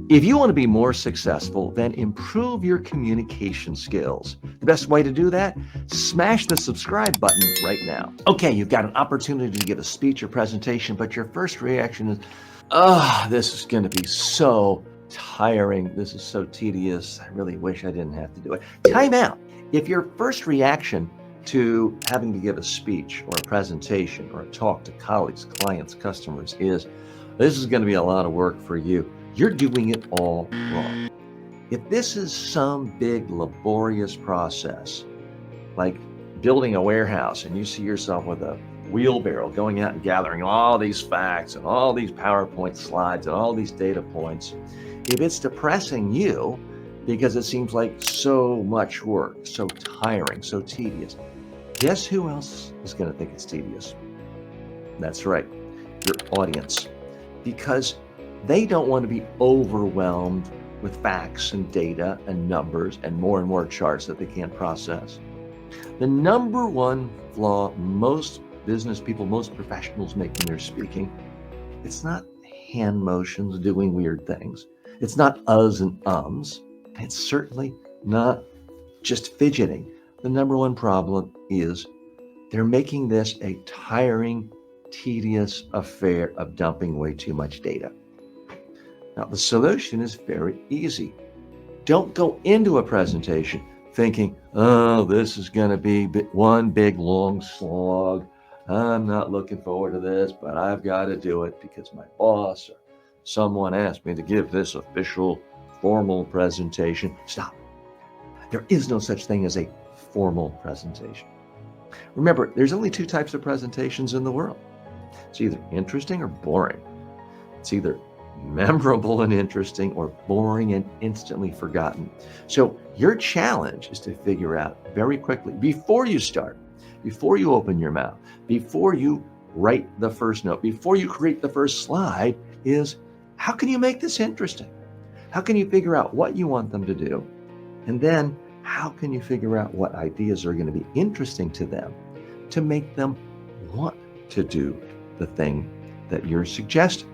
If you want to be more successful, then improve your communication skills. The best way to do that? Smash the subscribe button right now. Okay, you've got an opportunity to give a speech or presentation, but your first reaction is, this is going to be so tiring. This is so tedious. I really wish I didn't have to do it. Time out. If your first reaction to having to give a speech or a presentation or a talk to colleagues, clients, customers is, this is going to be a lot of work for you, you're doing it all wrong. If this is some big laborious process, like building a warehouse, and you see yourself with a wheelbarrow going out and gathering all these facts and all these PowerPoint slides and all these data points, if it's depressing you because it seems like so much work, so tiring, so tedious, guess who else is going to think it's tedious? That's right, your audience. Because they don't want to be overwhelmed with facts and data and numbers and more charts that they can't process. The number one flaw most business people, most professionals make when they're speaking, it's not hand motions doing weird things. It's not uhs and ums. And it's certainly not just fidgeting. The number one problem is they're making this a tiring, tedious affair of dumping way too much data. Now, the solution is very easy. Don't go into a presentation thinking, this is going to be one big long slog. I'm not looking forward to this, but I've got to do it because my boss or someone asked me to give this official, formal presentation. Stop. There is no such thing as a formal presentation. Remember, there's only two types of presentations in the world. It's either interesting or boring. It's either memorable and interesting or boring and instantly forgotten. So your challenge is to figure out very quickly, before you start, before you open your mouth, before you write the first note, before you create the first slide, is how can you make this interesting? How can you figure out what you want them to do? And then how can you figure out what ideas are going to be interesting to them to make them want to do the thing that you're suggesting?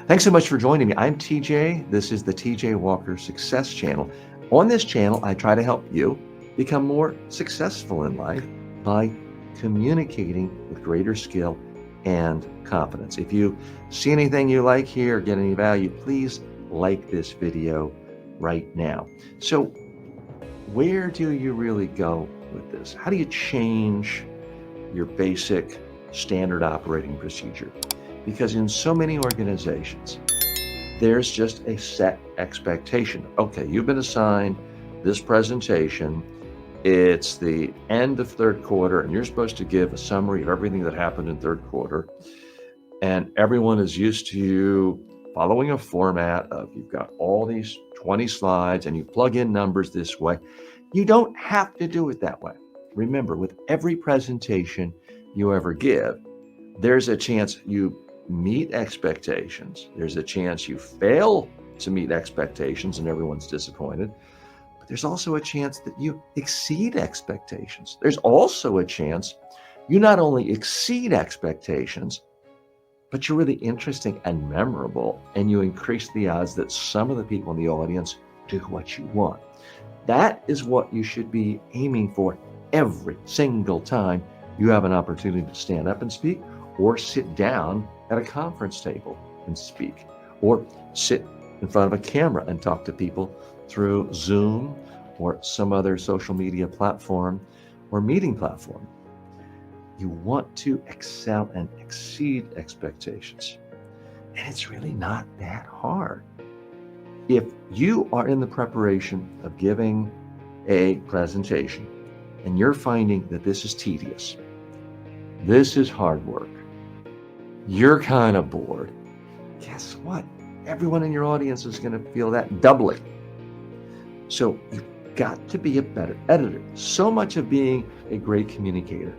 Thanks so much for joining me. I'm TJ. This is the TJ Walker Success Channel. On this channel, I try to help you become more successful in life by communicating with greater skill and confidence. If you see anything you like here, get any value, please like this video right now. So where do you really go with this? How do you change your basic standard operating procedure? Because in so many organizations, there's just a set expectation. Okay, you've been assigned this presentation. It's the end of third quarter, and you're supposed to give a summary of everything that happened in third quarter. And everyone is used to you following a format of you've got all these 20 slides and you plug in numbers this way. You don't have to do it that way. Remember, with every presentation you ever give, there's a chance you meet expectations. There's a chance you fail to meet expectations and everyone's disappointed. But there's also a chance that you exceed expectations. There's also a chance you not only exceed expectations, but you're really interesting and memorable, and you increase the odds that some of the people in the audience do what you want. That is what you should be aiming for every single time you have an opportunity to stand up and speak, or sit down at a conference table and speak, or sit in front of a camera and talk to people through Zoom or some other social media platform or meeting platform. You want to excel and exceed expectations. And it's really not that hard. If you are in the preparation of giving a presentation and you're finding that this is tedious, this is hard work, you're kind of bored, guess what? Everyone in your audience is going to feel that doubly. So you've got to be a better editor. So much of being a great communicator,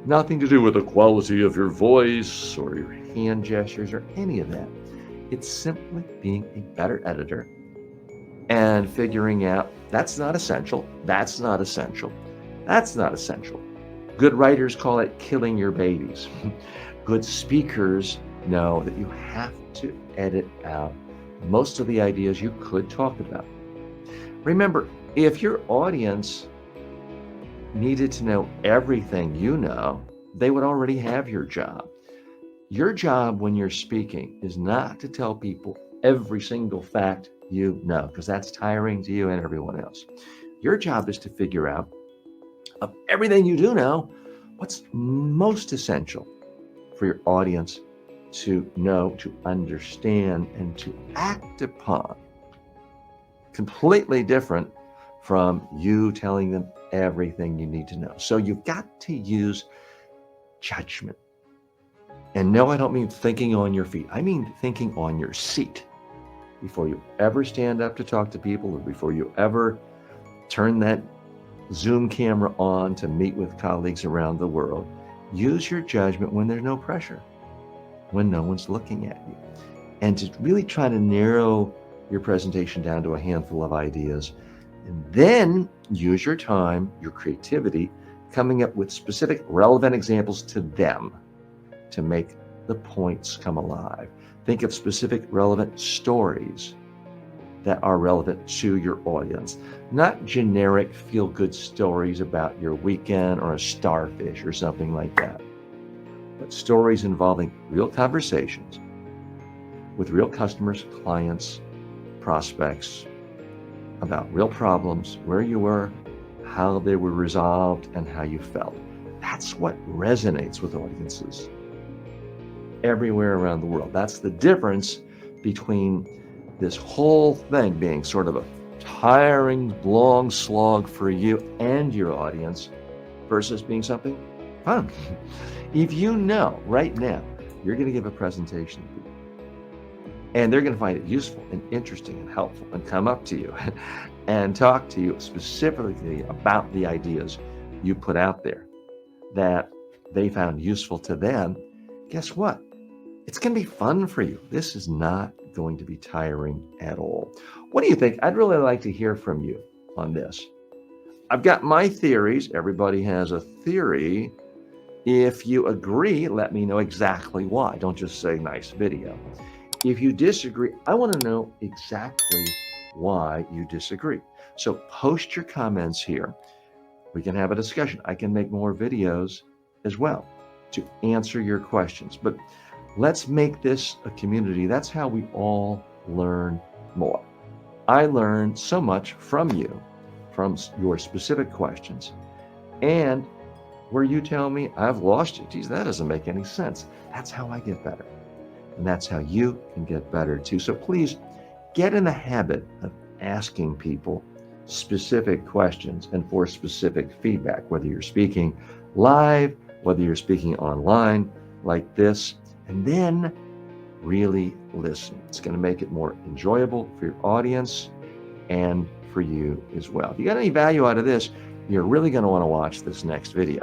nothing to do with the quality of your voice or your hand gestures or any of that. It's simply being a better editor and figuring out that's not essential, that's not essential, that's not essential. Good writers call it killing your babies. Good speakers know that you have to edit out most of the ideas you could talk about. Remember, if your audience needed to know everything you know, they would already have your job. Your job when you're speaking is not to tell people every single fact you know, because that's tiring to you and everyone else. Your job is to figure out, of everything you do know, what's most essential for your audience to know, to understand, and to act upon. Completely different from you telling them everything you need to know. So you've got to use judgment. And no, I don't mean thinking on your feet. I mean thinking on your seat. Before you ever stand up to talk to people, or before you ever turn that Zoom camera on to meet with colleagues around the world, use your judgment when there's no pressure, when no one's looking at you. And to really try to narrow your presentation down to a handful of ideas, and then use your time, your creativity, coming up with specific relevant examples to them to make the points come alive. Think of specific relevant stories that are relevant to your audience, not generic feel-good stories about your weekend or a starfish or something like that, but stories involving real conversations with real customers, clients, prospects, about real problems, where you were, how they were resolved, and how you felt. That's what resonates with audiences everywhere around the world. That's the difference between this whole thing being sort of a tiring, long slog for you and your audience versus being something fun. If you know right now you're going to give a presentation to people, and they're going to find it useful and interesting and helpful and come up to you and talk to you specifically about the ideas you put out there that they found useful to them, guess what? It's going to be fun for you. This is not going to be tiring at all. What do you think? I'd really like to hear from you on this. I've got my theories. Everybody has a theory. If you agree, let me know exactly why. Don't just say nice video. If you disagree, I want to know exactly why you disagree. So post your comments here. We can have a discussion. I can make more videos as well to answer your questions. But let's make this a community. That's how we all learn more. I learn so much from you, from your specific questions, and where you tell me I've lost you. Geez, that doesn't make any sense. That's how I get better. And that's how you can get better too. So please get in the habit of asking people specific questions and for specific feedback, whether you're speaking live, whether you're speaking online like this, and then really listen. It's going to make it more enjoyable for your audience and for you as well. If you got any value out of this, you're really going to want to watch this next video.